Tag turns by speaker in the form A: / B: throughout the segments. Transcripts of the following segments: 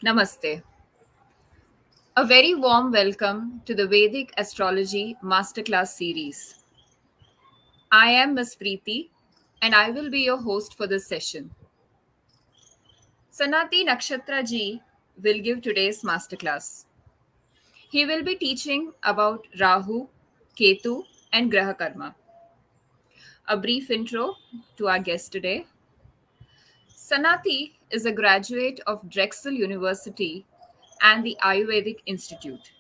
A: Namaste. A very warm welcome to the Vedic Astrology Masterclass series. I am Ms. Preeti and I will be your host for this session. Sanati Nakshatra ji will give today's masterclass. He will be teaching about Rahu, Ketu and Graha Karma. A brief intro to our guest today. Sanati is a graduate of Drexel University and the Ayurvedic Institute.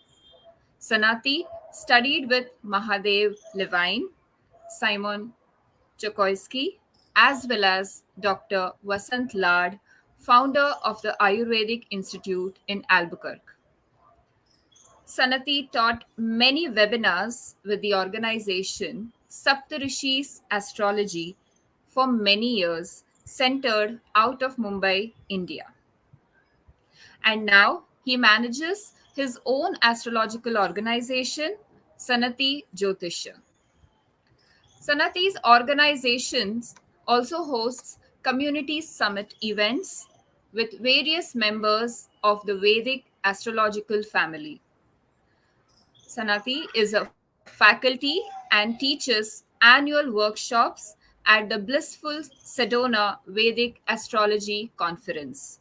A: Sanati studied with Mahadev Levine, Simon Chokoisky, as well as Dr. Vasant Lad, founder of the Ayurvedic Institute in Albuquerque. Sanati taught many webinars with the organization Saptarishis Astrology for many years, centered out of Mumbai, India. And now he manages his own astrological organization, Sanati Jyotisha. Sanati's organizations also hosts community summit events with various members of the Vedic astrological family. Sanati is a faculty and teaches annual workshops at the Blissful Sedona Vedic Astrology Conference.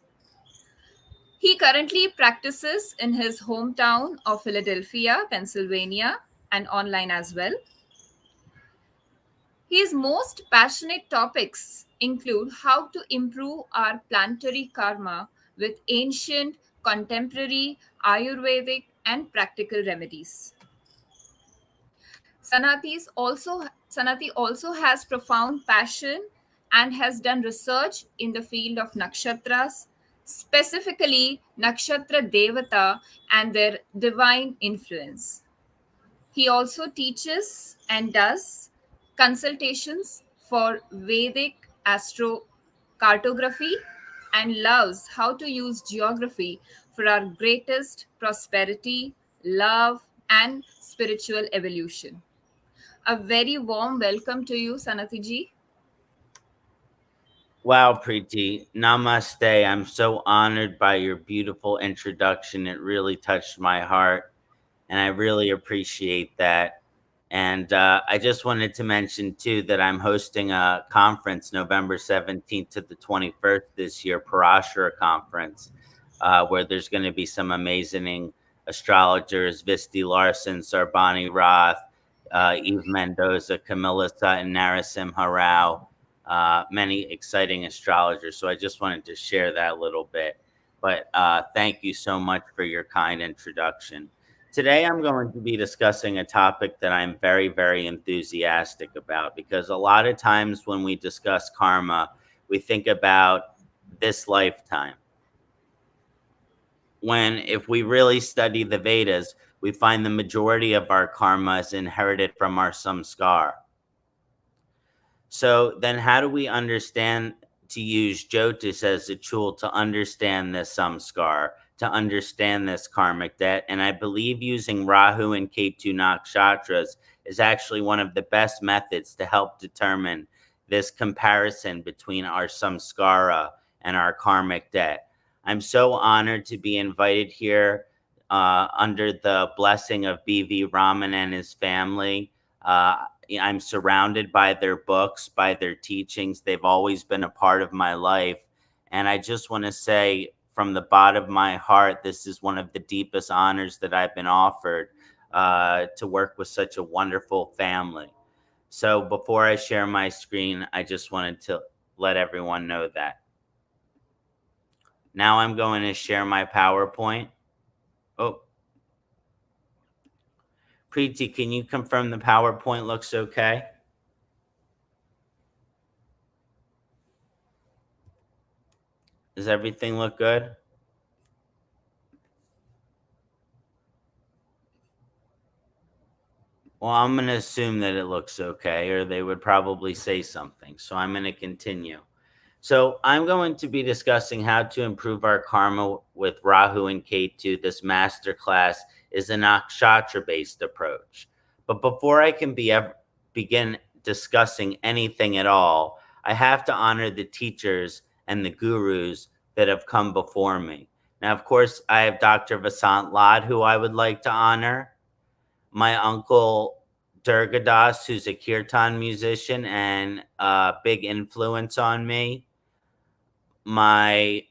A: He currently practices in his hometown of Philadelphia, Pennsylvania, and online as well. His most passionate topics include how to improve our planetary karma with ancient, contemporary, Ayurvedic, and practical remedies. Sanati also has profound passion and has done research in the field of nakshatras, specifically nakshatra devata and their divine influence. He also teaches and does consultations for Vedic astrocartography and loves how to use geography for our greatest prosperity, love, and spiritual evolution. A very warm welcome to you, Sanatiji.
B: Wow, Preeti. Namaste. I'm so honored by your beautiful introduction. It really touched my heart, and I really appreciate that. And I just wanted to mention, too, that I'm hosting a conference November 17th to the 21st this year, Parashara Conference, where there's going to be some amazing astrologers, Visti Larson, Sarbani Roth, Eve Mendoza, Camilla Sutton, Narasimha Rao, many exciting astrologers. So I just wanted to share that a little bit. But thank you so much for your kind introduction. Today, I'm going to be discussing a topic that I'm very, very enthusiastic about, because a lot of times when we discuss karma, we think about this lifetime. When, if we really study the Vedas, we find the majority of our karma is inherited from our samskara. So then how do we understand to use Jyotish as a tool to understand this samskar, to understand this karmic debt? And I believe using Rahu and Ketu nakshatras is actually one of the best methods to help determine this comparison between our samskara and our karmic debt. I'm so honored to be invited here under the blessing of B.V. Raman and his family. I'm surrounded by their books, by their teachings. They've always been a part of my life. And I just want to say from the bottom of my heart, this is one of the deepest honors that I've been offered, to work with such a wonderful family. So before I share my screen, I just wanted to let everyone know that. Now I'm going to share my PowerPoint. Oh, Preeti, can you confirm the PowerPoint looks okay? Does everything look good? Well, I'm going to assume that it looks okay, or they would probably say something. So I'm going to continue. So I'm going to be discussing how to improve our karma with Rahu and Ketu. This masterclass is a nakshatra-based approach. But before I can begin discussing anything at all, I have to honor the teachers and the gurus that have come before me. Now, of course, I have Dr. Vasant Lad, who I would like to honor. My uncle Durgadas, who's a kirtan musician and a big influence on me. My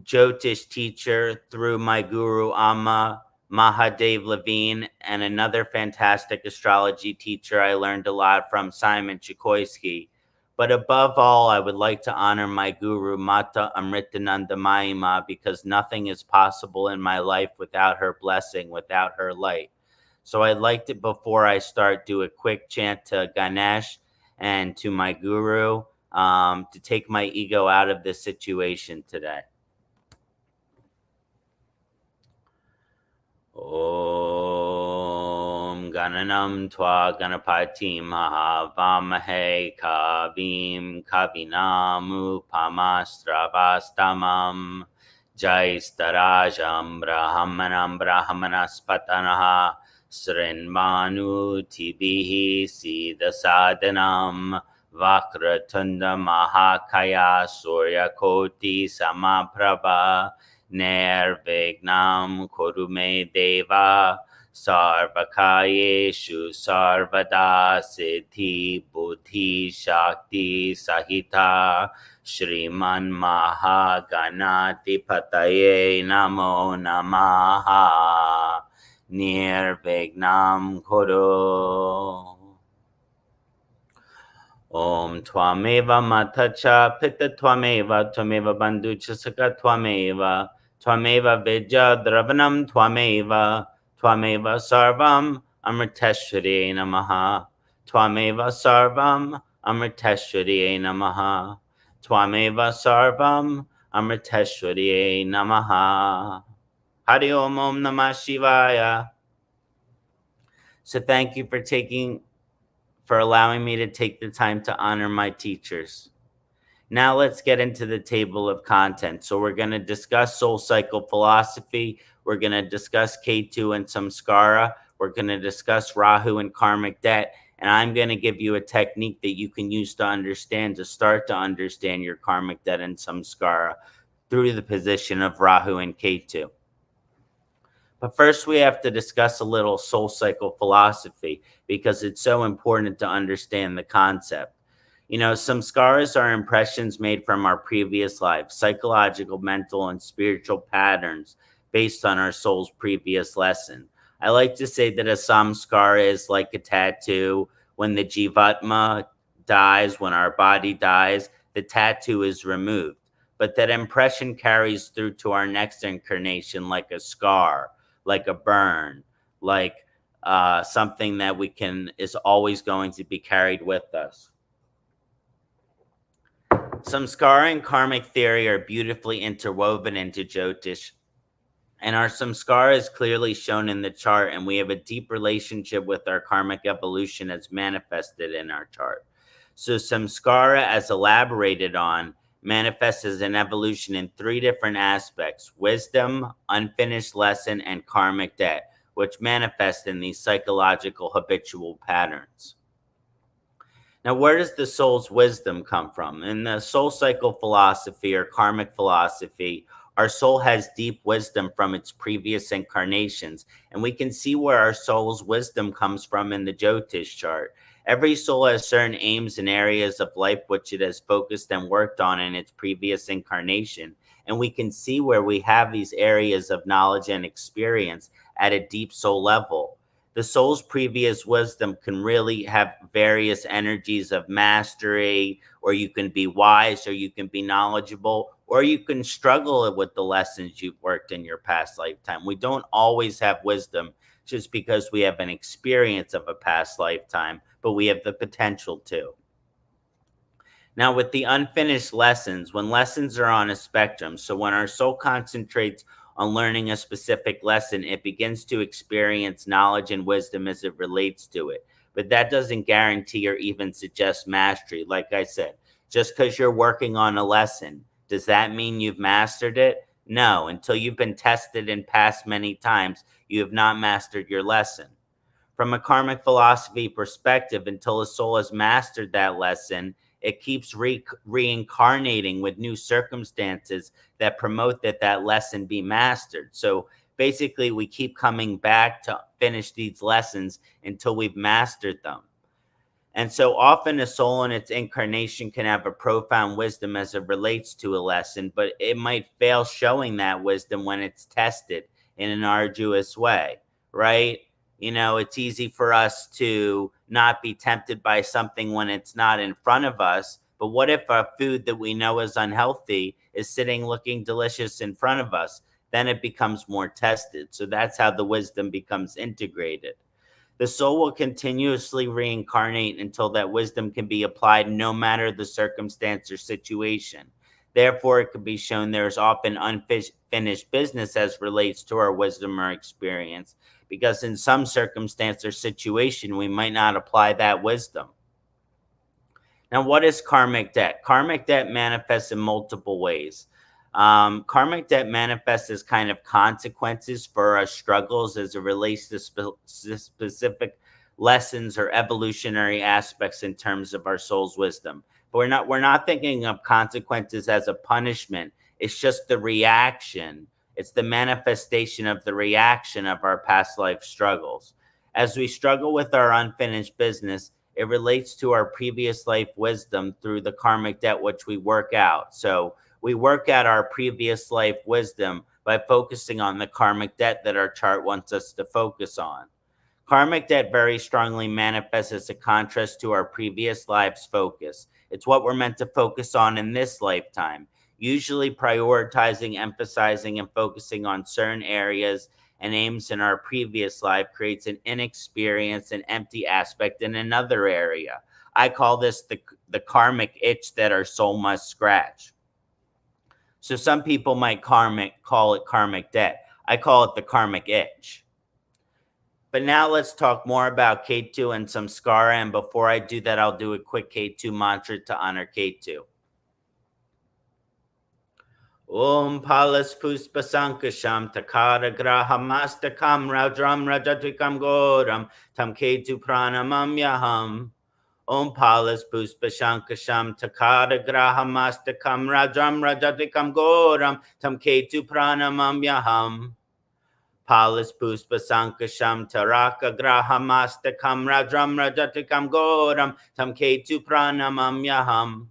B: Jyotish teacher through my guru Amma Mahadev Levine, and another fantastic astrology teacher I learned a lot from, Simon Chikoisky. But above all, I would like to honor my guru Mata Amritananda Mayima, because nothing is possible in my life without her blessing, without her light. So I'd like to, before I start, do a quick chant to Ganesh and to my guru, to take my ego out of this situation today. Om Gananam Twa Ganapati Mahavamahe Kavim Kavinam Upamastrabastamam Jai Starajam Brahmanam Brahmanaspatanaha Srinmanu Tibihi Siddhasadanam Vakratunda Mahakaya Surya Koti Samaprabha Nirvignam Kurume Deva Sarvakayeshu Sarvada Siddhi Buddhi Shakti Sahita Shriman Mahaganati Pataye Namo Namaha Nirvignam Kuru. Om Twameva Matacha Pitta Twameva Twameva Bandhucha Saka Twameva Twameva Vidya Dravanam Twameva Twameva Sarvam Amriteshwari Namaha Twameva Sarvam Amriteshwari Namaha Twameva Sarvam Amriteshwari Namaha. Hari Om Om Namah Shivaya. So thank you for allowing me to take the time to honor my teachers. Now let's get into the table of contents. So we're going to discuss soul cycle philosophy. We're going to discuss Ketu and samskara. We're going to discuss Rahu and karmic debt. And I'm going to give you a technique that you can use to start to understand your karmic debt and samskara through the position of Rahu and Ketu. But first, we have to discuss a little soul cycle philosophy, because it's so important to understand the concept. You know, samskaras are impressions made from our previous lives, psychological, mental, and spiritual patterns based on our soul's previous lesson. I like to say that a samskara is like a tattoo. When the jivatma dies, when our body dies, the tattoo is removed. But that impression carries through to our next incarnation like a scar, like a burn, like something that is always going to be carried with us. Samskara and karmic theory are beautifully interwoven into Jyotish, and our samskara is clearly shown in the chart, and we have a deep relationship with our karmic evolution as manifested in our chart. So samskara, as elaborated on, manifests as an evolution in three different aspects: wisdom, unfinished lesson, and karmic debt, which manifest in these psychological habitual patterns. Now, where does the soul's wisdom come from? In the soul cycle philosophy or karmic philosophy, our soul has deep wisdom from its previous incarnations, and we can see where our soul's wisdom comes from in the Jyotish chart. Every soul has certain aims and areas of life which it has focused and worked on in its previous incarnation, and we can see where we have these areas of knowledge and experience at a deep soul level. The soul's previous wisdom can really have various energies of mastery, or you can be wise, or you can be knowledgeable, or you can struggle with the lessons you've worked in your past lifetime. We don't always have wisdom just because we have an experience of a past lifetime, but we have the potential to. Now, with the unfinished lessons, when lessons are on a spectrum, so when our soul concentrates on learning a specific lesson, it begins to experience knowledge and wisdom as it relates to it. But that doesn't guarantee or even suggest mastery. Like I said, just because you're working on a lesson, does that mean you've mastered it? No, until you've been tested and passed many times, you have not mastered your lesson. From a karmic philosophy perspective, until a soul has mastered that lesson, it keeps reincarnating with new circumstances that promote that lesson be mastered. So basically, we keep coming back to finish these lessons until we've mastered them. And so often a soul in its incarnation can have a profound wisdom as it relates to a lesson, but it might fail showing that wisdom when it's tested in an arduous way, right? It's easy for us to not be tempted by something when it's not in front of us. But what if a food that we know is unhealthy is sitting looking delicious in front of us? Then it becomes more tested. So that's how the wisdom becomes integrated. The soul will continuously reincarnate until that wisdom can be applied no matter the circumstance or situation. Therefore, it can be shown there is often unfinished business as relates to our wisdom or experience, because in some circumstance or situation, we might not apply that wisdom. Now, what is karmic debt? Karmic debt manifests in multiple ways. Karmic debt manifests as kind of consequences for our struggles as it relates to specific lessons or evolutionary aspects in terms of our soul's wisdom. But we're not thinking of consequences as a punishment. It's just the reaction. It's the manifestation of the reaction of our past life struggles. As we struggle with our unfinished business, it relates to our previous life wisdom through the karmic debt, which we work out. So we work out our previous life wisdom by focusing on the karmic debt that our chart wants us to focus on. Karmic debt very strongly manifests as a contrast to our previous life's focus. It's what we're meant to focus on in this lifetime, usually prioritizing, emphasizing, and focusing on certain areas and aims in our previous life creates an inexperienced and empty aspect in another area. I call this the karmic itch that our soul must scratch. So some people might call it karmic debt. I call it the karmic itch. But now let's talk more about Ketu and samskara. And before I do that, I'll do a quick Ketu mantra to honor Ketu. Om palas puspa sankasham takara graha mastakam rajram rajatvikam goram tam Ketu pranamam yaham. Om palas puspa shankasham takara graha mastakam rajram rajatvikam goram tam Ketu pranamam yaham. Palas puspa sankasham taraka graha mastakam rajram rajatikam goram tam Ketu pranamam yaham.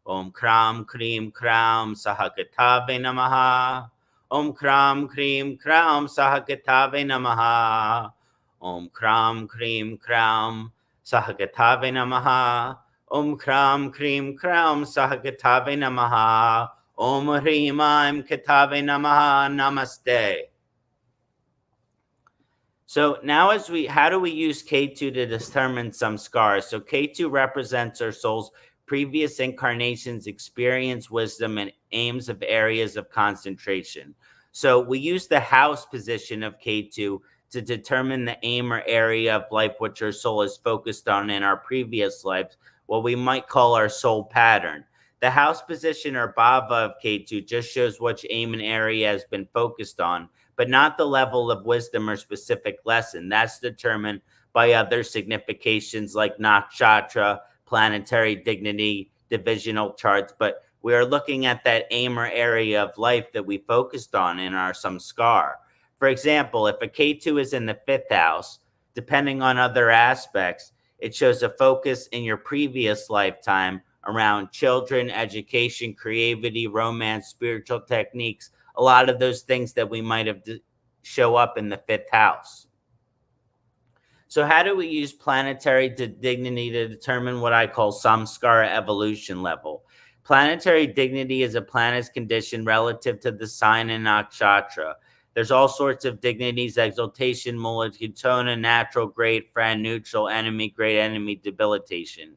B: Om kram krim kram sahakatave namaha. Om kram krim kram sahakatave namaha. Om kram krim kram sahakatave namaha. Om kram krim kram sahakatave namaha. Om hrim aim katave namaha. Namaste. So now how do we use Ketu to determine samskara? So Ketu represents our soul's previous incarnations, experience, wisdom, and aims of areas of concentration. So we use the house position of Ketu to determine the aim or area of life which our soul is focused on in our previous lives, what we might call our soul pattern. The house position or bhava of Ketu just shows which aim and area has been focused on, but not the level of wisdom or specific lesson. That's determined by other significations like nakshatra, planetary dignity, divisional charts. But we are looking at that aim or area of life that we focused on in our samskar. For example, if a Ketu is in the 5th house, depending on other aspects, it shows a focus in your previous lifetime around children, education, creativity, romance, spiritual techniques, a lot of those things that we might have show up in the 5th house. So how do we use planetary dignity to determine what I call samskara evolution level? Planetary dignity is a planet's condition relative to the sign and nakshatra. There's all sorts of dignities: exaltation, mulatitona, natural, great, friend, neutral, enemy, great enemy, debilitation.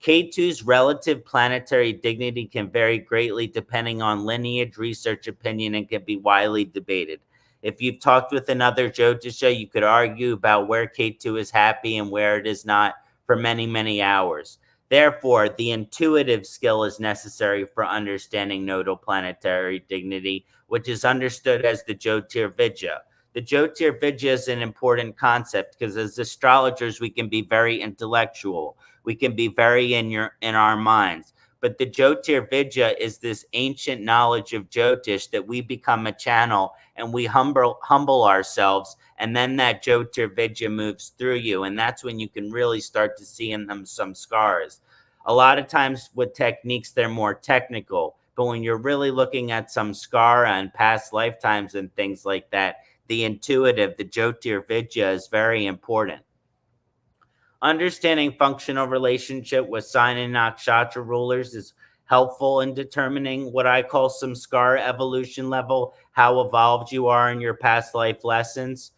B: Ketu's relative planetary dignity can vary greatly depending on lineage, research, opinion, and can be widely debated. If you've talked with another Jyotisha, you could argue about where Ketu is happy and where it is not for many, many hours. Therefore, the intuitive skill is necessary for understanding nodal planetary dignity, which is understood as the Jyotirvidya. The Jyotirvidya is an important concept because as astrologers, we can be very intellectual. We can be very in our minds. But the Jyotir Vidya is this ancient knowledge of Jyotish that we become a channel and we humble ourselves, and then that Jyotir Vidya moves through you, and that's when you can really start to see in them some scars. A lot of times with techniques, they're more technical, but when you're really looking at some samskara and past lifetimes and things like that, the intuitive, the Jyotir Vidya is very important. Understanding functional relationship with sign and nakshatra rulers is helpful in determining what I call samskara evolution level, how evolved you are in your past life lessons.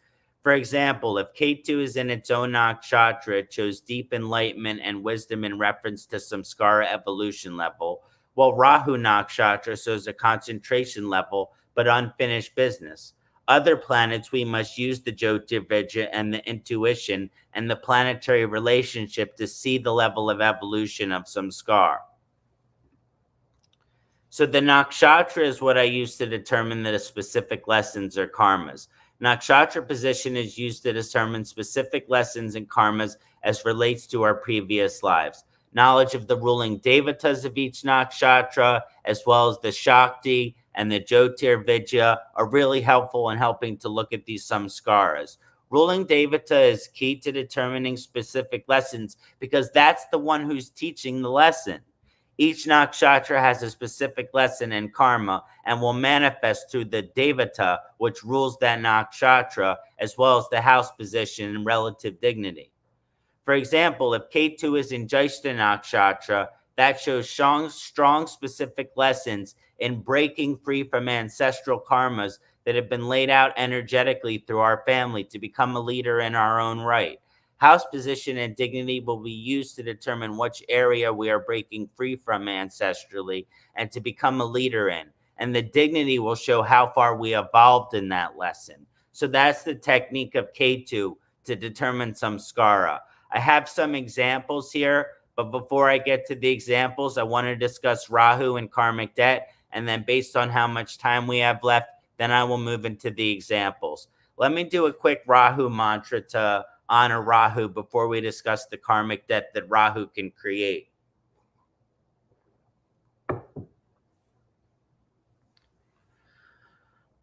B: For example, if Ketu is in its own nakshatra, it shows deep enlightenment and wisdom in reference to samskara evolution level, while Rahu nakshatra shows a concentration level but unfinished business. Other planets, we must use the Jyotirvidya and the intuition and the planetary relationship to see the level of evolution of samskar. So the nakshatra is what I use to determine the specific lessons or karmas. Nakshatra position is used to determine specific lessons and karmas as relates to our previous lives. Knowledge of the ruling devatas of each nakshatra, as well as the Shakti and the Jyotir Vidya, are really helpful in helping to look at these samskaras. Ruling devata is key to determining specific lessons because that's the one who's teaching the lesson. Each nakshatra has a specific lesson in karma and will manifest through the devata, which rules that nakshatra, as well as the house position and relative dignity. For example, if Ketu is in Jyeshta nakshatra, that shows strong specific lessons in breaking free from ancestral karmas that have been laid out energetically through our family to become a leader in our own right. House position and dignity will be used to determine which area we are breaking free from ancestrally and to become a leader in. And the dignity will show how far we evolved in that lesson. So that's the technique of Ketu to determine samskara. I have some examples here, but before I get to the examples, I want to discuss Rahu and karmic debt. And then based on how much time we have left, then I will move into the examples. Let me do a quick Rahu mantra to honor Rahu before we discuss the karmic debt that Rahu can create.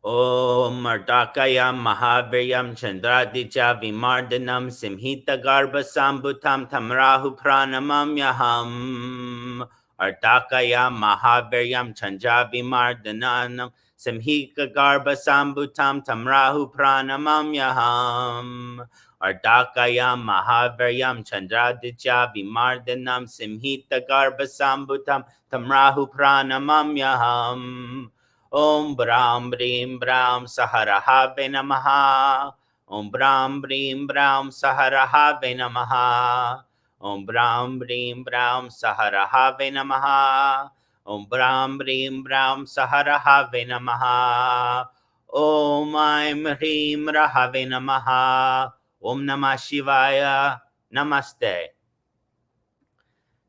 B: Om Ardakayam Mahaviryam Chandradija Vimardanam Simhita Garbha Sambutam Tamrahu Pranamam Yaham. Ardakayam Mahaviryam Chandra Vimardanam Simhita Garbha Sambutam Tamrahu Pranamam Yaham. Ardakayam Mahaviryam Chandradija Vimardanam Simhita Garbha Sambutam Tamrahu Pranamam Yaham. Om Brahm Brim Brahm Saharahave Namaha. Om Brahm Brim Brahm Saharahave Namaha. Om Brahm Brim Brahm Saharahave Namaha. Om Brahm Brim Brahm Saharahave Namaha. Om Aim Hrim Rahave Namaha. Om Namah Shivaya. Namaste.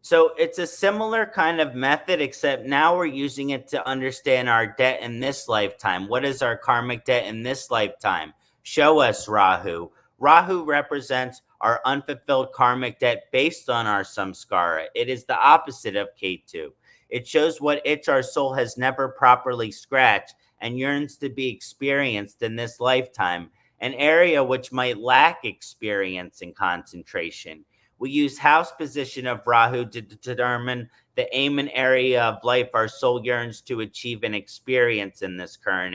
B: So it's a similar kind of method, except now we're using it to understand our debt in this lifetime. What is our karmic debt in this lifetime? Show us, Rahu. Rahu represents our unfulfilled karmic debt based on our samskara. It is the opposite of Ketu. It shows what itch our soul has never properly scratched and yearns to be experienced in this lifetime, an area which might lack experience and concentration. We use house position of Rahu to determine the aim and area of life our soul yearns to achieve and experience in this current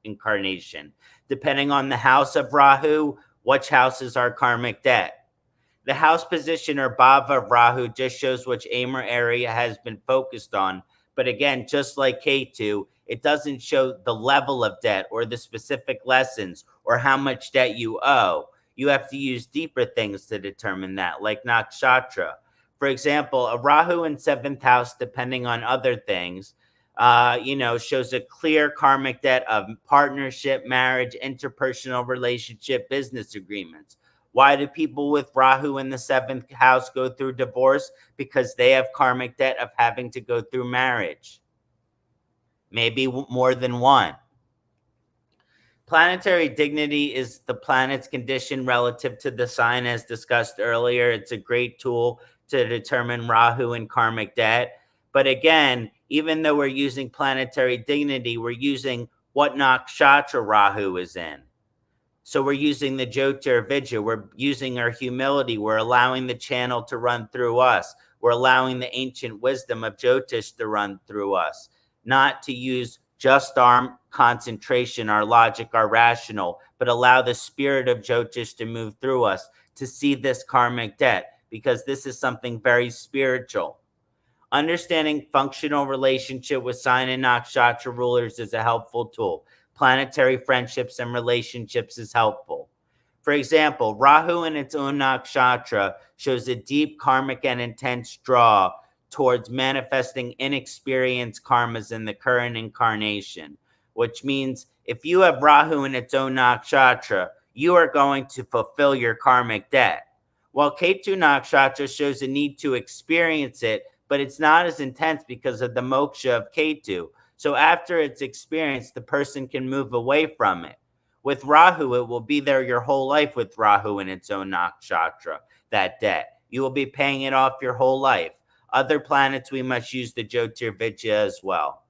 B: incarnation. Depending on the house of Rahu, which house is our karmic debt? The house position or bhava of Rahu just shows which aim or area has been focused on. But again, just like Ketu, it doesn't show the level of debt or the specific lessons or how much debt you owe. You have to use deeper things to determine that, like nakshatra. For example, a Rahu in 7th house, depending on other things, shows a clear karmic debt of partnership, marriage, interpersonal relationship, business agreements. Why do people with Rahu in the 7th house go through divorce? Because they have karmic debt of having to go through marriage. Maybe more than one. Planetary dignity is the planet's condition relative to the sign, as discussed earlier. It's a great tool to determine Rahu and karmic debt. But again, even though we're using planetary dignity, we're using what nakshatra Rahu is in. So we're using the Jyotirvidya, we're using our humility, we're allowing the channel to run through us, we're allowing the ancient wisdom of Jyotish to run through us, not to use just our concentration, our logic, our rational, but allow the spirit of Jyotish to move through us to see this karmic debt, because this is something very spiritual. Understanding functional relationship with sign and nakshatra rulers is a helpful tool. Planetary friendships and relationships is helpful. For example, Rahu in its own nakshatra shows a deep karmic and intense draw towards manifesting inexperienced karmas in the current incarnation, which means if you have Rahu in its own nakshatra, you are going to fulfill your karmic debt. While Ketu nakshatra shows a need to experience it, but it's not as intense because of the moksha of Ketu. So after it's experienced, the person can move away from it. With Rahu, it will be there your whole life with Rahu in its own nakshatra, that debt. You will be paying it off your whole life. Other planets, we must use the Jyotirvidya as well.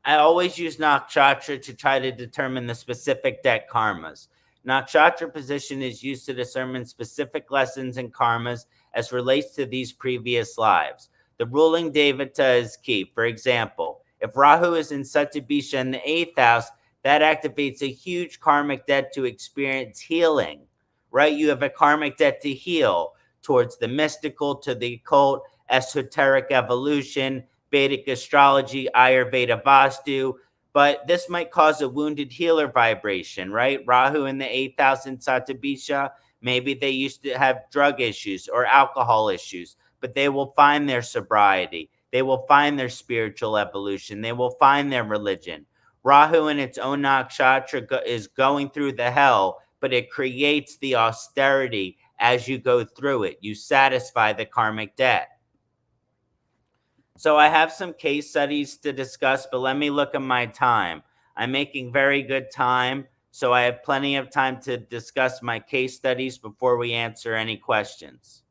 B: I always use nakshatra to try to determine the specific debt karmas. Nakshatra position is used to determine specific lessons and karmas as relates to these previous lives. The ruling devata is key. For example, if Rahu is in Satyabisha in the 8th house, that activates a huge karmic debt to experience healing, right? You have a karmic debt to heal towards the mystical, to the occult, esoteric evolution, Vedic astrology, Ayurveda Vastu, but this might cause a wounded healer vibration, right? Rahu in the 8th house in Satyabisha, maybe they used to have drug issues or alcohol issues, but they will find their sobriety. They will find their spiritual evolution. They will find their religion. Rahu in its own nakshatra is going through the hell, but it creates the austerity as you go through it. You satisfy the karmic debt. So I have some case studies to discuss, but let me look at my time. I'm making very good time, so I have plenty of time to discuss my case studies before we answer any questions.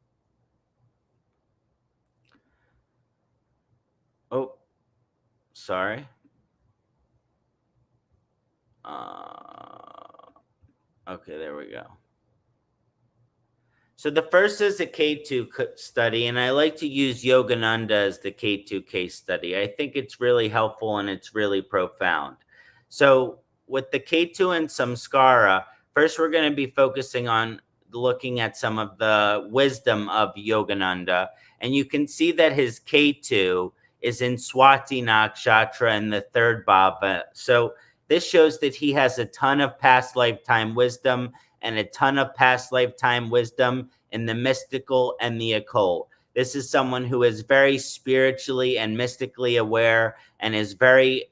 B: Oh, sorry. Okay, there we go. So the first is a Ketu study, and I like to use Yogananda as the Ketu case study. I think it's really helpful and it's really profound. So with the Ketu and samskara, first we're going to be focusing on looking at some of the wisdom of Yogananda, and you can see that his Ketu is in Swati Nakshatra in the 3rd bhava. So this shows that he has a ton of past lifetime wisdom and a ton of past lifetime wisdom in the mystical and the occult. This is someone who is very spiritually and mystically aware and is very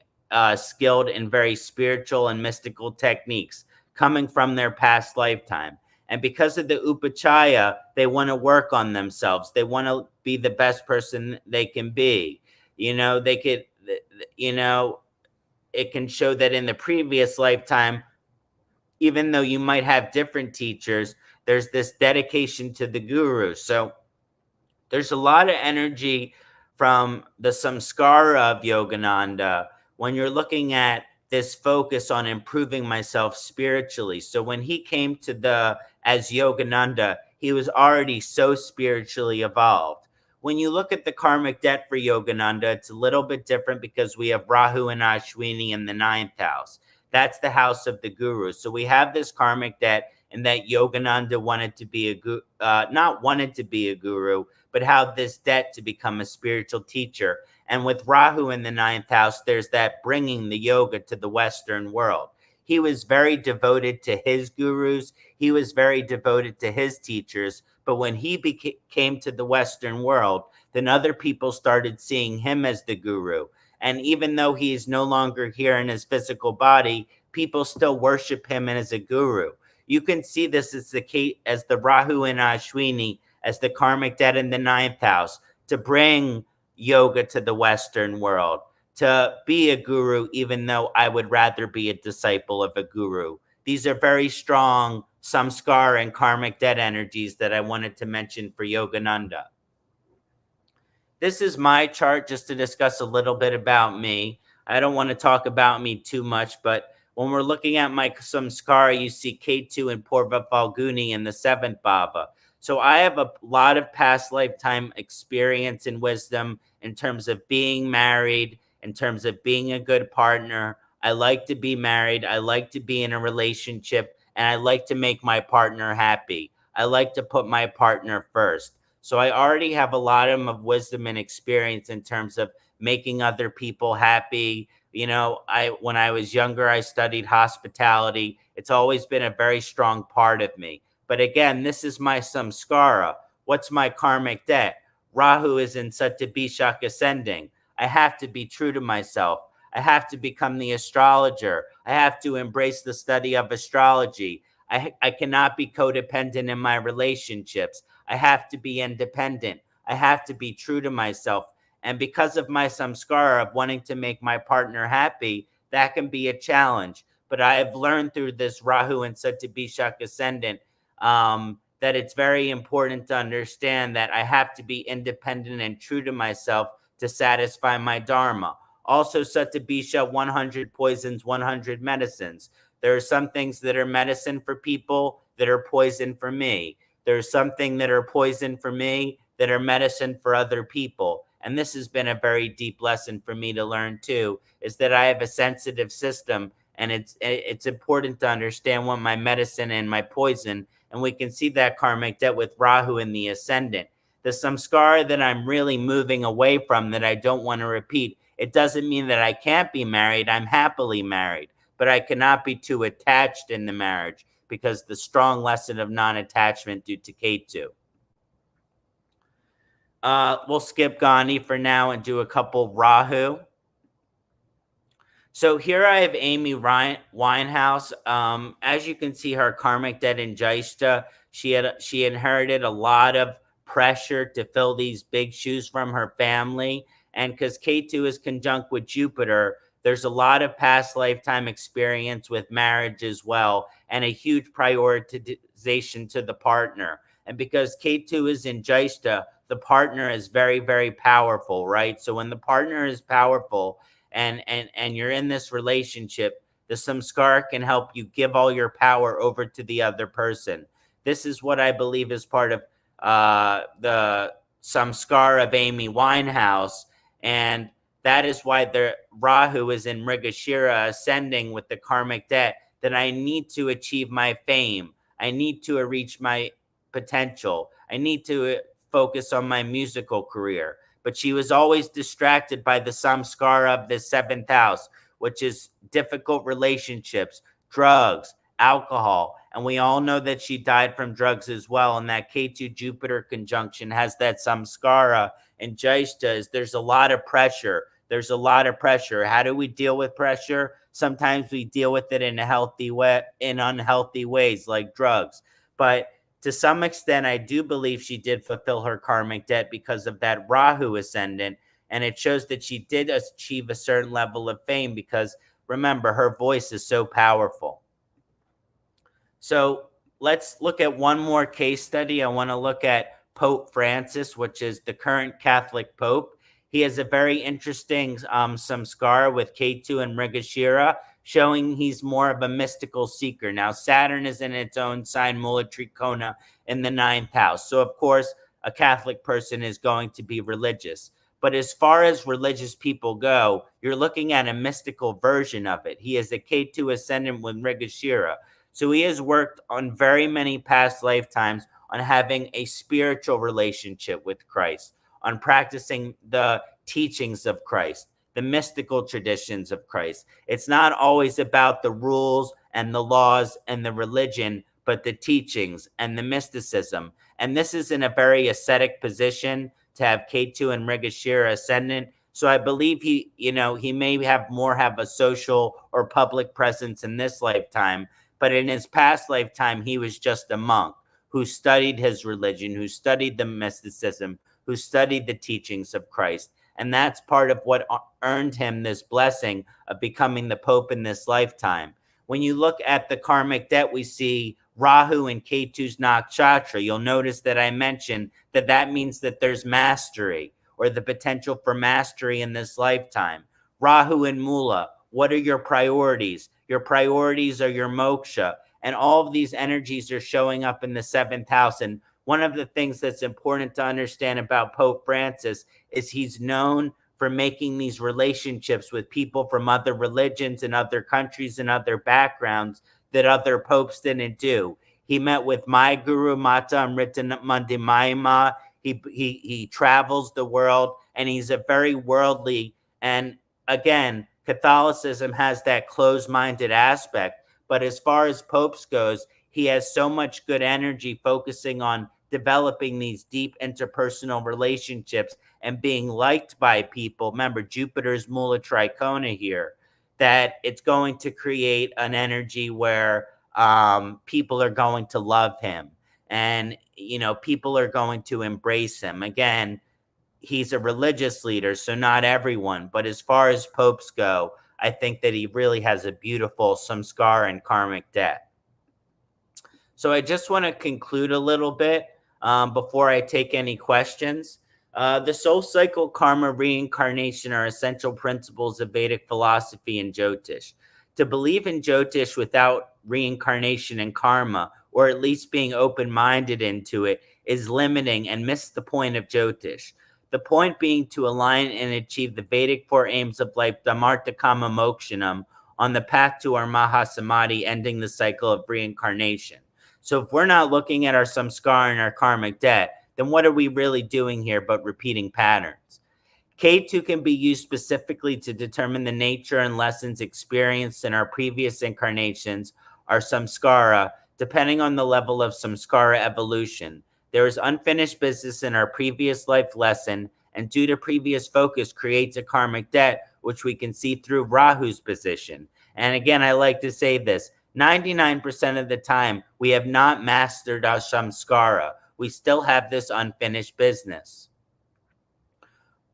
B: skilled in very spiritual and mystical techniques coming from their past lifetime. And because of the upachaya, they want to work on themselves. They want to be the best person they can be. They could, it can show that in the previous lifetime, even though you might have different teachers, there's this dedication to the guru. So there's a lot of energy from the samskara of Yogananda when you're looking at this focus on improving myself spiritually. So when he came as Yogananda, he was already so spiritually evolved. When you look at the karmic debt for Yogananda, it's a little bit different because we have Rahu and Ashwini in the 9th house. That's the house of the guru. So we have this karmic debt, and that Yogananda wanted to be not wanted to be a guru, but how this debt to become a spiritual teacher. And with Rahu in the 9th house, there's that bringing the yoga to the Western world. He was very devoted to his gurus. He was very devoted to his teachers. But when he came to the Western world, then other people started seeing him as the guru. And even though he is no longer here in his physical body, people still worship him as a guru. You can see this as the Rahu and Ashwini, as the karmic debt in the 9th house, to bring yoga to the Western world. to be a guru, even though I would rather be a disciple of a guru. These are very strong samskara and karmic debt energies that I wanted to mention for Yogananda. This is my chart just to discuss a little bit about me. I don't want to talk about me too much, but when we're looking at my samskara, you see Ketu and Purva Falguni in the seventh bhava. So I have a lot of past lifetime experience and wisdom in terms of being married, in terms of being a good partner. I like to be married. I like to be in a relationship, and I like to make my partner happy. I like to put my partner first. So I already have a lot of wisdom and experience in terms of making other people happy. You know, when I was younger, I studied hospitality. It's always been a very strong part of me. But again, this is my samskara. What's my karmic debt? Rahu is in Satyabhishak ascending. I have to be true to myself. I have to become the astrologer. I have to embrace the study of astrology. I cannot be codependent in my relationships. I have to be independent. I have to be true to myself. And because of my samskara of wanting to make my partner happy, that can be a challenge. But I have learned through this Rahu and Satyabhishak ascendant that it's very important to understand that I have to be independent and true to myself to satisfy my dharma. Also, Satyabhisha, 100 poisons, 100 medicines. There are some things that are medicine for people that are poison for me. There's something that are poison for me that are medicine for other people. And this has been a very deep lesson for me to learn too, is that I have a sensitive system, and it's important to understand what my medicine and my poison. And we can see that karmic debt with Rahu in the ascendant. The samskara that I'm really moving away from, that I don't want to repeat, it doesn't mean that I can't be married. I'm happily married, but I cannot be too attached in the marriage, because the strong lesson of non-attachment due to Ketu. We'll skip Gandhi for now and do a couple Rahu. So here I have Amy Winehouse. As you can see, her karmic debt in Jyesta, she inherited a lot of pressure to fill these big shoes from her family. And because Ketu is conjunct with Jupiter, there's a lot of past lifetime experience with marriage as well, and a huge prioritization to the partner. And because Ketu is in Jyesta, the partner is very, very powerful, right? So when the partner is powerful, and you're in this relationship, the samskara can help you give all your power over to the other person. This is what I believe is part of the samskara of Amy Winehouse, and that is why the Rahu is in Mrigashira ascending with the karmic debt, that I need to achieve my fame. I need to reach my potential. I need to focus on my musical career. But she was always distracted by the samskara of the seventh house, which is difficult relationships, drugs, alcohol. And we all know that she died from drugs as well. And that Ketu Jupiter conjunction has that samskara. And Jyesta is there's a lot of pressure. There's a lot of pressure. How do we deal with pressure? Sometimes we deal with it in a healthy way, in unhealthy ways, like drugs. But to some extent, I do believe she did fulfill her karmic debt because of that Rahu ascendant. And it shows that she did achieve a certain level of fame because, remember, her voice is so powerful. So let's look at one more case study. I want to look at Pope Francis, which is the current Catholic Pope. He has a very interesting samskara with Ketu and Mrigashira, showing he's more of a mystical seeker. Now, Saturn is in its own sign, Mula Trikona, in the ninth house. So, of course, a Catholic person is going to be religious. But as far as religious people go, you're looking at a mystical version of it. He is a Ketu ascendant with Mrigashira. So he has worked on very many past lifetimes on having a spiritual relationship with Christ, on practicing the teachings of Christ, the mystical traditions of Christ. It's not always about the rules and the laws and the religion, but the teachings and the mysticism. And this is in a very ascetic position to have Ketu and Mrigashira ascendant. So I believe he may have a social or public presence in this lifetime, but in his past lifetime, he was just a monk who studied his religion, who studied the mysticism, who studied the teachings of Christ. And that's part of what earned him this blessing of becoming the Pope in this lifetime. When you look at the karmic debt, we see Rahu and Ketu's Nakshatra. You'll notice that I mentioned that that means that there's mastery or the potential for mastery in this lifetime. Rahu and Mula, what are your priorities? Your priorities are your moksha. And all of these energies are showing up in the seventh house. And one of the things that's important to understand about Pope Francis is he's known for making these relationships with people from other religions and other countries and other backgrounds that other popes didn't do. He met with my guru, Mata Amrita Mandimayama. He travels the world, and he's a very worldly. And again, Catholicism has that closed-minded aspect. But as far as popes goes, he has so much good energy focusing on developing these deep interpersonal relationships and being liked by people. Remember, Jupiter's Mula Tricona here, that it's going to create an energy where people are going to love him, and people are going to embrace him. Again, he's a religious leader, so not everyone, but as far as popes go, I think that he really has a beautiful samskara and karmic debt. So I just want to conclude a little bit before I take any questions. The soul cycle, karma, reincarnation are essential principles of Vedic philosophy and Jyotish. To believe in Jyotish without reincarnation and karma, or at least being open-minded into it, is limiting and miss the point of Jyotish. The point being to align and achieve the Vedic four aims of life, Dhammartha Kama Mokshanam, on the path to our Mahasamadhi, ending the cycle of reincarnation. So if we're not looking at our samskara and our karmic debt, then what are we really doing here but repeating patterns? Ketu can be used specifically to determine the nature and lessons experienced in our previous incarnations, our samskara, depending on the level of samskara evolution. There is unfinished business in our previous life lesson, and due to previous focus creates a karmic debt, which we can see through Rahu's position. And again, I like to say this, 99% of the time, we have not mastered our samskara. We still have this unfinished business.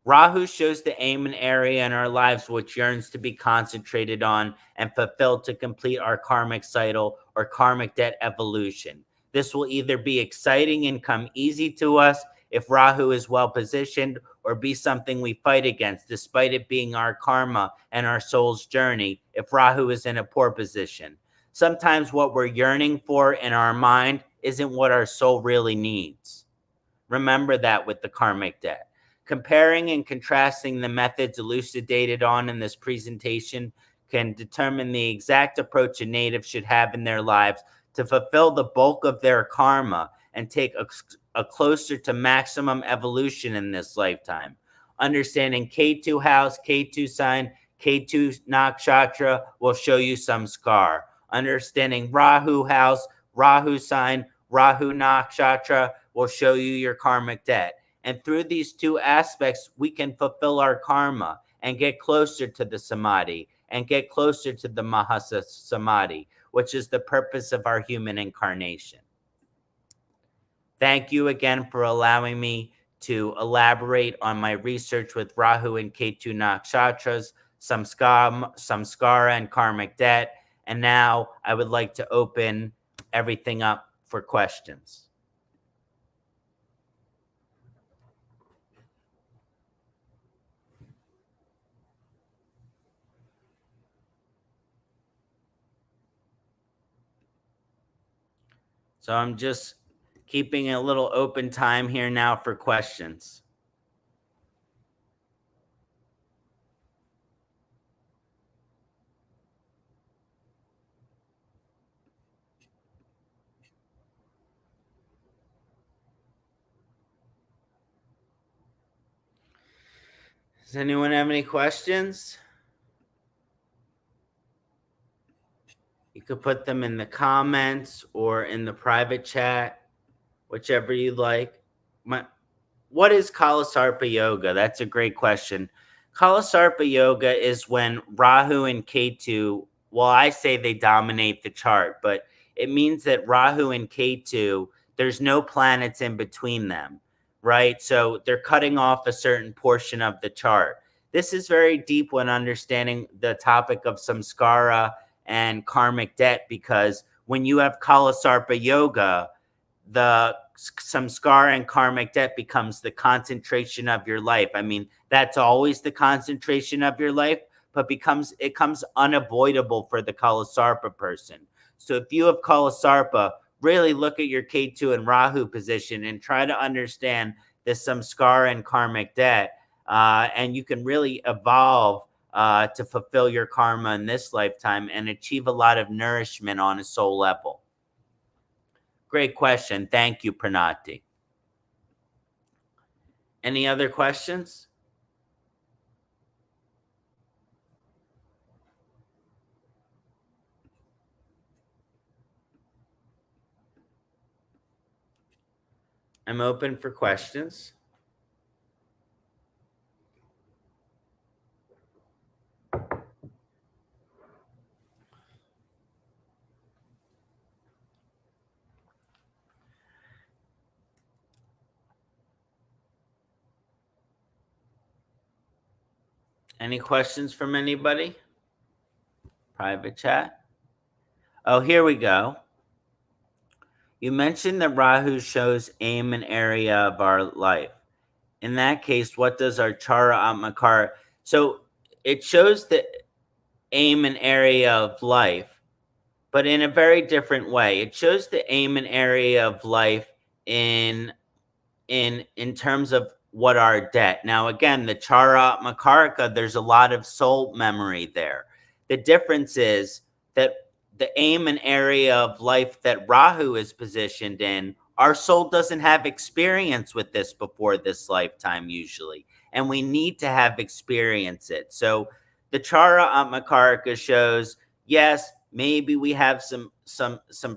B: Rahu shows the aim and area in our lives which yearns to be concentrated on and fulfilled to complete our karmic cycle or karmic debt evolution. This will either be exciting and come easy to us if Rahu is well positioned, or be something we fight against despite it being our karma and our soul's journey if Rahu is in a poor position. Sometimes what we're yearning for in our mind isn't what our soul really needs. Remember that with the karmic debt. Comparing and contrasting the methods elucidated on in this presentation can determine the exact approach a native should have in their lives to fulfill the bulk of their karma and take a closer to maximum evolution in this lifetime. Understanding Ketu house, Ketu sign, Ketu nakshatra will show you samskar. Understanding Rahu house, Rahu sign, Rahu nakshatra will show you your karmic debt. And through these two aspects, we can fulfill our karma and get closer to the samadhi and get closer to the mahasa samadhi, which is the purpose of our human incarnation. Thank you again for allowing me to elaborate on my research with Rahu and Ketu nakshatras, samskara and karmic debt. And now I would like to open everything up for questions. So I'm just keeping a little open time here now for questions. Does anyone have any questions? You could put them in the comments or in the private chat, whichever you like. What is Kalasarpa Yoga? That's a great question. Kalasarpa Yoga is when Rahu and Ketu, well, I say they dominate the chart, but it means that Rahu and Ketu, there's no planets in between them. right? So they're cutting off a certain portion of the chart. This is very deep when understanding the topic of samskara and karmic debt, because when you have Kalasarpa yoga, the samskara and karmic debt becomes the concentration of your life. I mean, that's always the concentration of your life, but it comes unavoidable for the Kalasarpa person. So if you have Kalasarpa, really look at your Ketu and Rahu position and try to understand the samskara and karmic debt, and you can really evolve to fulfill your karma in this lifetime and achieve a lot of nourishment on a soul level. Great question. Thank you, Pranati. Any other questions? I'm open for questions. Any questions from anybody? Private chat. Oh, here we go. You mentioned that Rahu shows aim and area of our life. In that case, what does our Chara Atmakara? So it shows the aim and area of life, but in a very different way. It shows the aim and area of life in terms of what our debt. Now, again, the Chara Makaraka, there's a lot of soul memory there. The difference is that the aim and area of life that Rahu is positioned in, our soul doesn't have experience with this before this lifetime usually, and we need to have experience it. So the Chara Atmakarika shows, yes, maybe we have some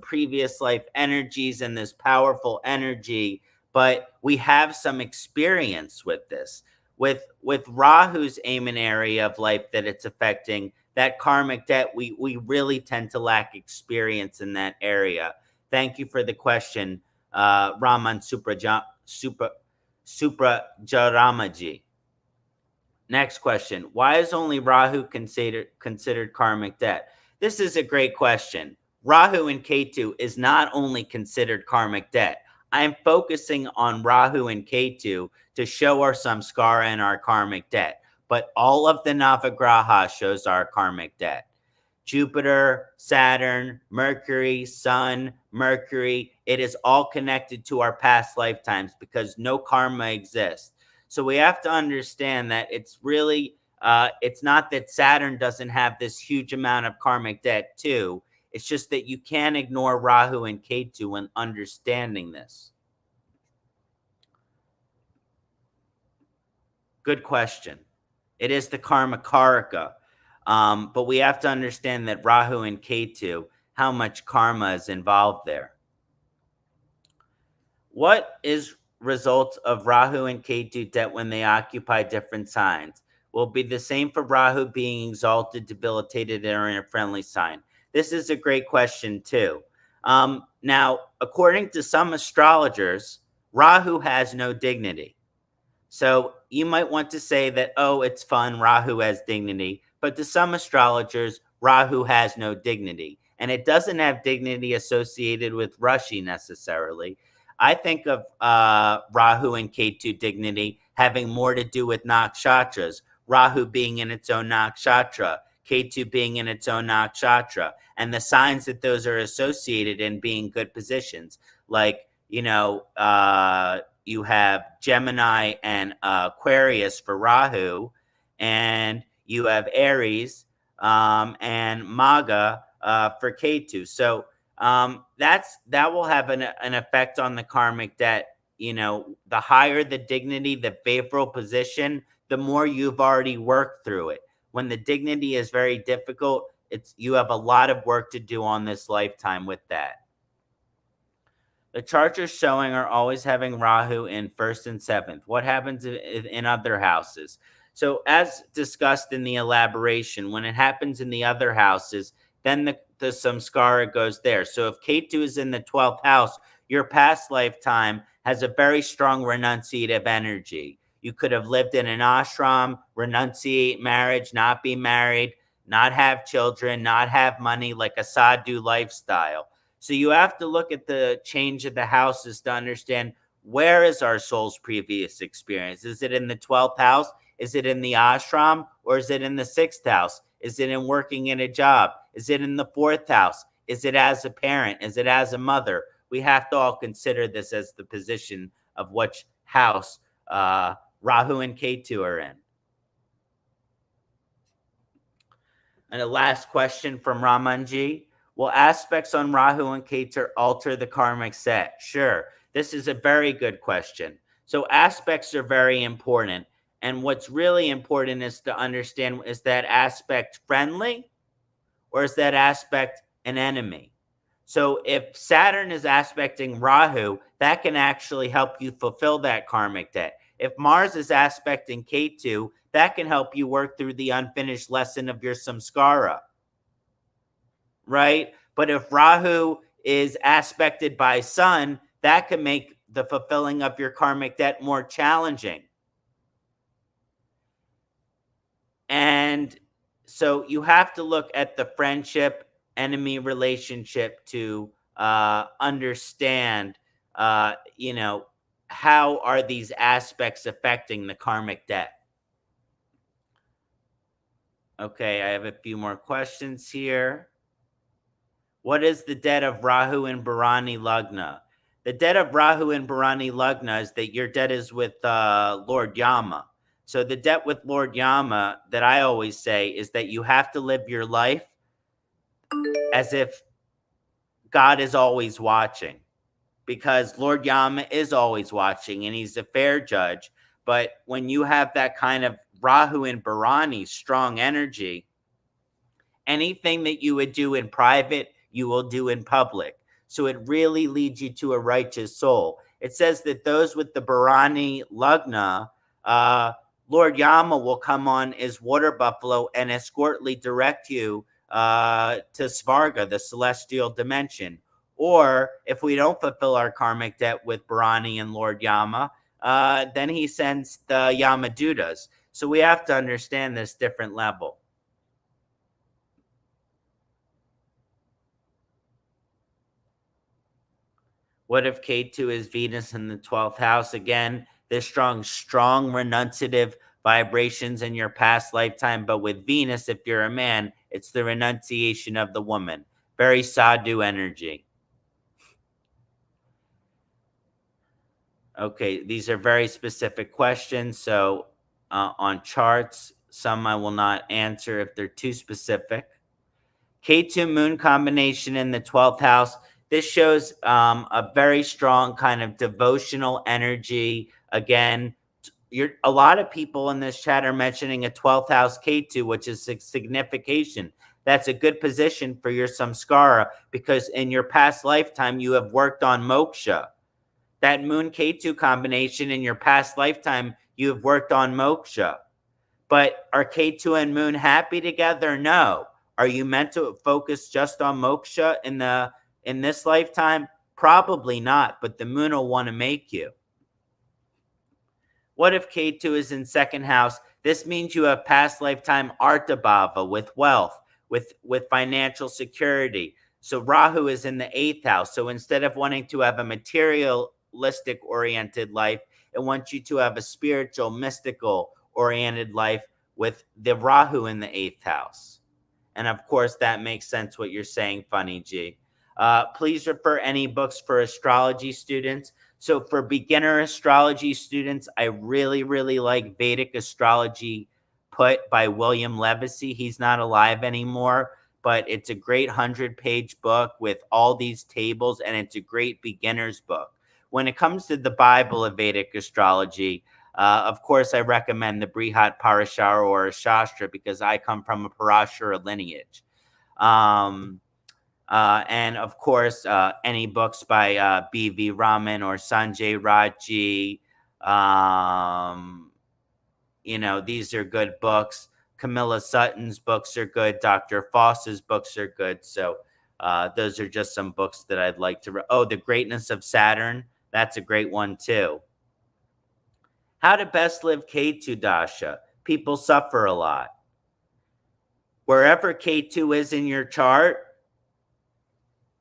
B: previous life energies and this powerful energy, but we have some experience with this. With Rahu's aim and area of life that it's affecting, that karmic debt, we really tend to lack experience in that area. Thank you for the question, Raman Suprajaramaji. Next question. Why is only Rahu considered karmic debt? This is a great question. Rahu and Ketu is not only considered karmic debt. I'm focusing on Rahu and Ketu to show our samskara and our karmic debt, but all of the Navagraha shows our karmic debt. Jupiter, Saturn, Mercury, Sun, Mercury, it is all connected to our past lifetimes because no karma exists. So we have to understand that it's really, it's not that Saturn doesn't have this huge amount of karmic debt too. It's just that you can't ignore Rahu and Ketu when understanding this. Good question. It is the karma karaka. But we have to understand that Rahu and Ketu, how much karma is involved there. What is result of Rahu and Ketu debt when they occupy different signs? Will be the same for Rahu being exalted, debilitated, or in a friendly sign. This is a great question too. Now, according to some astrologers, Rahu has no dignity. So you might want to say that, oh, it's fun, Rahu has dignity. But to some astrologers, Rahu has no dignity. And it doesn't have dignity associated with Rashi necessarily. I think of Rahu and Ketu dignity having more to do with nakshatras. Rahu being in its own nakshatra, Ketu being in its own nakshatra, and the signs that those are associated in being good positions. Like, you have Gemini and Aquarius for Rahu, and you have Aries and Maga for Ketu. So that will have an effect on the karmic debt. The higher the dignity, the favorable position, the more you've already worked through it. When the dignity is very difficult, you have a lot of work to do on this lifetime with that. The charts are showing are always having Rahu in first and seventh. What happens in other houses? So as discussed in the elaboration, when it happens in the other houses, then the samskara goes there. So if Ketu is in the 12th house, your past lifetime has a very strong renunciative energy. You could have lived in an ashram, renunciate marriage, not be married, not have children, not have money, like a sadhu lifestyle. So you have to look at the change of the houses to understand, where is our soul's previous experience? Is it in the 12th house? Is it in the ashram? Or is it in the 6th house? Is it in working in a job? Is it in the 4th house? Is it as a parent? Is it as a mother? We have to all consider this as the position of which house Rahu and Ketu are in. And the last question from Ramanji: will aspects on Rahu and Ketu alter the karmic set? Sure. This is a very good question. So aspects are very important. And what's really important is to understand, is that aspect friendly or is that aspect an enemy? So if Saturn is aspecting Rahu, that can actually help you fulfill that karmic debt. If Mars is aspecting Ketu, that can help you work through the unfinished lesson of your samskara, right? But if Rahu is aspected by Sun, that can make the fulfilling of your karmic debt more challenging. And so you have to look at the friendship enemy relationship to understand, how are these aspects affecting the karmic debt? Okay, I have a few more questions here. What is the debt of Rahu and Bharani Lagna? The debt of Rahu and Bharani Lagna is that your debt is with Lord Yama. So the debt with Lord Yama, that I always say, is that you have to live your life as if God is always watching, because Lord Yama is always watching and he's a fair judge. But when you have that kind of Rahu and Bharani strong energy, anything that you would do in private, you will do in public. So it really leads you to a righteous soul. It says that those with the Bharani Lagna, Lord Yama will come on as water buffalo and escortly direct you to Svarga, the celestial dimension. Or if we don't fulfill our karmic debt with Bharani and Lord Yama, then he sends the Yamadutas. So we have to understand this different level. What if Ketu is Venus in the 12th house? Again, there's strong renunciative vibrations in your past lifetime. But with Venus, if you're a man, it's the renunciation of the woman. Very sadhu energy. Okay, these are very specific questions. So on charts, some I will not answer if they're too specific. Ketu moon combination in the 12th house. This shows a very strong kind of devotional energy. Again, a lot of people in this chat are mentioning a 12th house Ketu, which is signification. That's a good position for your samskara, because in your past lifetime, you have worked on moksha. That moon Ketu combination in your past lifetime, you have worked on moksha. But are Ketu and moon happy together? No. Are you meant to focus just on moksha in this lifetime? Probably not, but the moon will want to make you. What if Ketu is in second house? This means you have past lifetime artabhava, with wealth, with financial security. So Rahu is in the 8th house. So instead of wanting to have a materialistic oriented life, it wants you to have a spiritual, mystical oriented life with the Rahu in the 8th house. And of course, that makes sense what you're saying, Funny G. Please refer any books for astrology students. So for beginner astrology students, I really, really like Vedic Astrology Put by William Levesey. He's not alive anymore, but it's a great 100-page book with all these tables, and it's a great beginner's book. When it comes to the Bible of Vedic astrology, of course, I recommend the Brihat Parashara or Shastra, because I come from a Parashara lineage. And of course, any books by B.V. Raman or Sanjay Raji. These are good books. Camilla Sutton's books are good. Dr. Foss's books are good. So Those are just some books that I'd like to read. Oh, The Greatness of Saturn. That's a great one too. How to best live Ketu Dasha. People suffer a lot. Wherever Ketu is in your chart,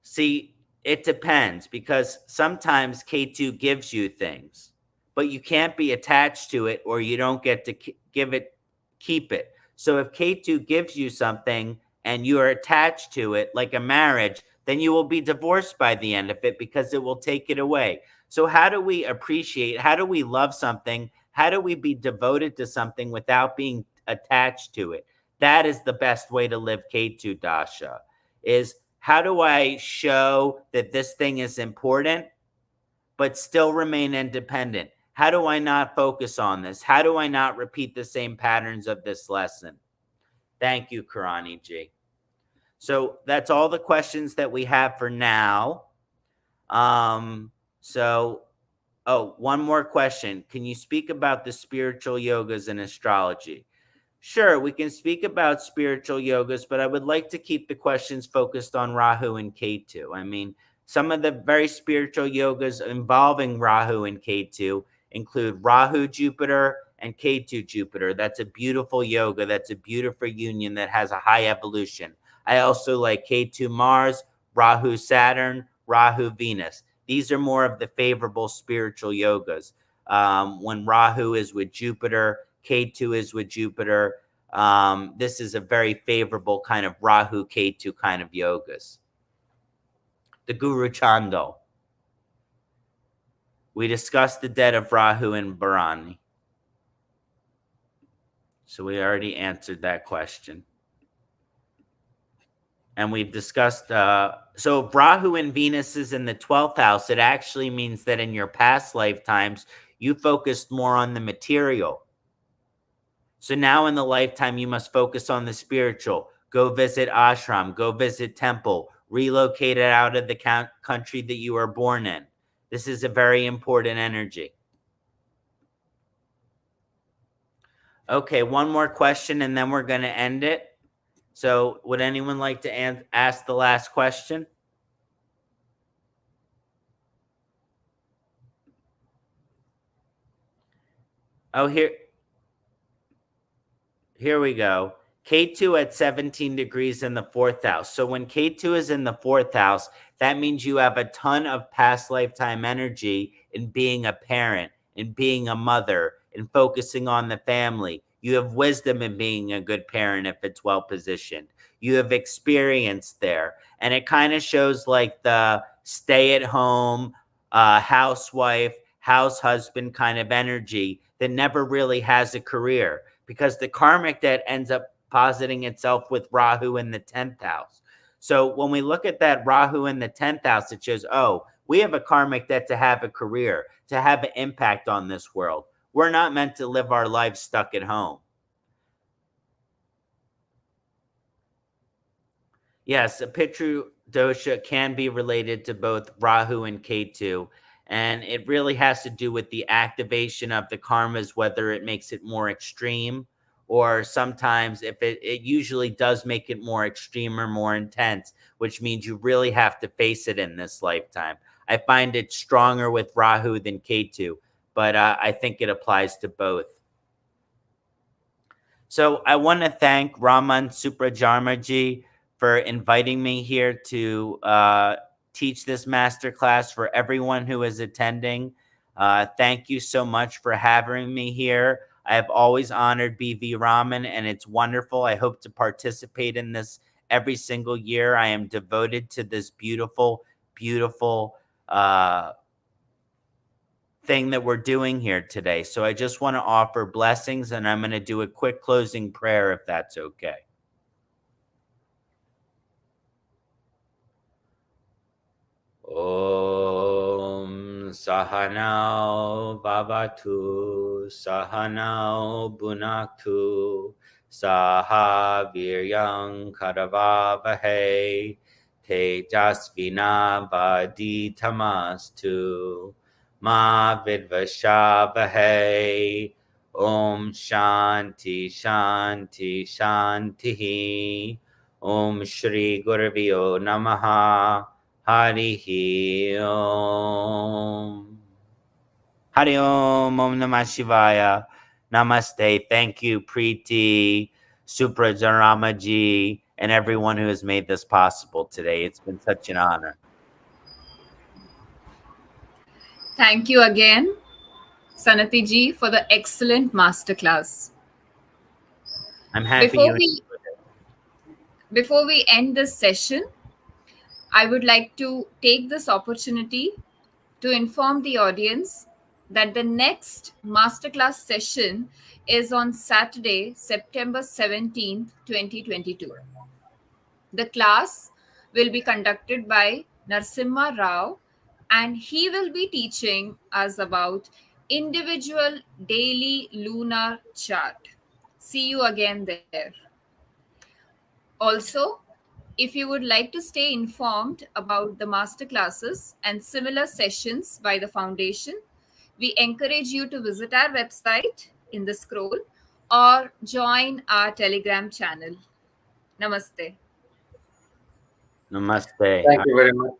B: see, it depends, because sometimes Ketu gives you things, but you can't be attached to it, or you don't get to keep it. So if Ketu gives you something and you are attached to it, like a marriage, then you will be divorced by the end of it, because it will take it away. So how do we appreciate, how do we love something? How do we be devoted to something without being attached to it? That is the best way to live Ketu Dasha, is how do I show that this thing is important, but still remain independent? How do I not focus on this? How do I not repeat the same patterns of this lesson? Thank you, Karani Ji. So that's all the questions that we have for now. One more question. Can you speak about the spiritual yogas and astrology? Sure, we can speak about spiritual yogas, but I would like to keep the questions focused on Rahu and Ketu. I mean, some of the very spiritual yogas involving Rahu and Ketu include Rahu Jupiter and Ketu Jupiter. That's a beautiful yoga. That's a beautiful union that has a high evolution. I also like Ketu Mars, Rahu Saturn, Rahu Venus. These are more of the favorable spiritual yogas. When Rahu is with Jupiter, Ketu is with Jupiter. This is a very favorable kind of Rahu Ketu kind of yogas. The Guru Chando. We discussed the debt of Rahu and Bharani. So we already answered that question. And we've discussed, so if Rahu and Venus is in the 12th house, it actually means that in your past lifetimes, you focused more on the material. So now in the lifetime, you must focus on the spiritual. Go visit ashram, go visit temple, relocate it out of the country that you were born in. This is a very important energy. Okay, one more question and then we're going to end it. So would anyone like to ask the last question? Oh, here we go. Ketu at 17 degrees in the 4th house. So when Ketu is in the 4th house, that means you have a ton of past lifetime energy in being a parent, in being a mother, in focusing on the family. You have wisdom in being a good parent if it's well positioned. You have experience there. And it kind of shows like the stay at home, housewife, house husband kind of energy that never really has a career, because the karmic debt ends up positing itself with Rahu in the 10th house. So when we look at that Rahu in the 10th house, it shows, oh, we have a karmic debt to have a career, to have an impact on this world. We're not meant to live our life stuck at home. Yes, a Pitru dosha can be related to both Rahu and Ketu, and it really has to do with the activation of the karmas, whether it makes it more extreme, or sometimes if it usually does make it more extreme or more intense, which means you really have to face it in this lifetime. I find it stronger with Rahu than Ketu, but I think it applies to both. So I want to thank Raman Suprajarmaji for inviting me here to teach this masterclass for everyone who is attending. Thank you so much for having me here. I have always honored BV Raman, and it's wonderful. I hope to participate in this every single year. I am devoted to this beautiful, beautiful thing that we're doing here today. So I just want to offer blessings, and I'm going to do a quick closing prayer if that's okay. Om Sahanao Bhavatu Sahanao Bunaktu Saha Viryang Karavavahe Tejasvina Vaditamastu Ma Vidvashavahe. Om Shanti Shanti Shanti. Om Shri Gurvyo Namaha. Harihi Om. Hari Om. Om Namah Shivaya. Namaste. Thank you, Preeti, Suprajaramaji, and everyone who has made this possible today. It's been such an honor.
A: Thank you again, Sanati ji, for the excellent masterclass.
B: I'm happy
A: Before
B: you
A: we before we end this session, I would like to take this opportunity to inform the audience that the next masterclass session is on Saturday, September 17th, 2022. The class will be conducted by Narsimha Rao, and he will be teaching us about individual daily lunar chart. See you again there. Also, if you would like to stay informed about the master classes and similar sessions by the foundation, we encourage you to visit our website in the scroll or join our Telegram channel. Namaste.
B: Namaste.
C: Thank you very much.